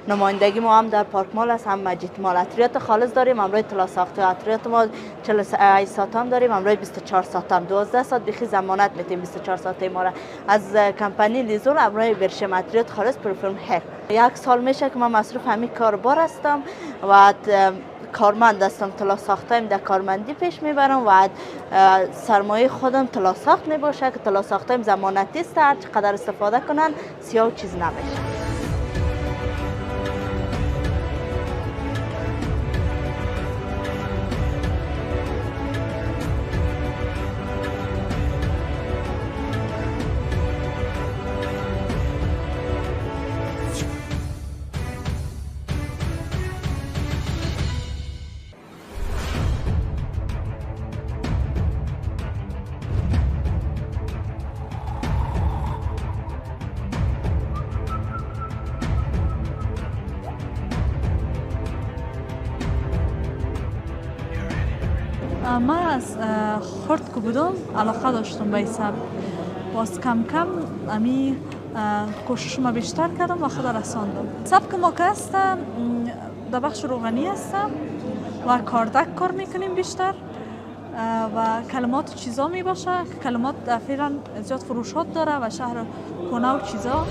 نمایندگی ما هم در پارک مال است، هم مجید مال. اتریات خالص داریم، امروز اطلاع ساخته اتریات ما 48 ساعت هم داریم، امروز 24 ساعت هم 12 ساعت بخی ضمانت میتیم 24 ساعت ما را از کمپانی لیزون. امروز برشم اتریات خالص پرفیوم هر 1 سال میشه که من مصروف همین کاربار هستم و کارمند هستم. طلا ساختم در کارمندی پیش میبرم و سرمایه خودم طلا ساخت میباشه که طلا ساختم ضمانتی است، هر چقدر استفاده کنن سیاه چیز نمیشه. من از خرد که بودم علاقه داشتم به این سبک. باز کم کم امی کوشش ما بیشتر کردم و خود رساندم. سبک ما که هستم در بخش روغنی هستم و کاردک کار میکنیم بیشتر و کلمات چیزا می باشه که کلمات فعلا زیاد فروشات داره و شهر کنه و چیزا.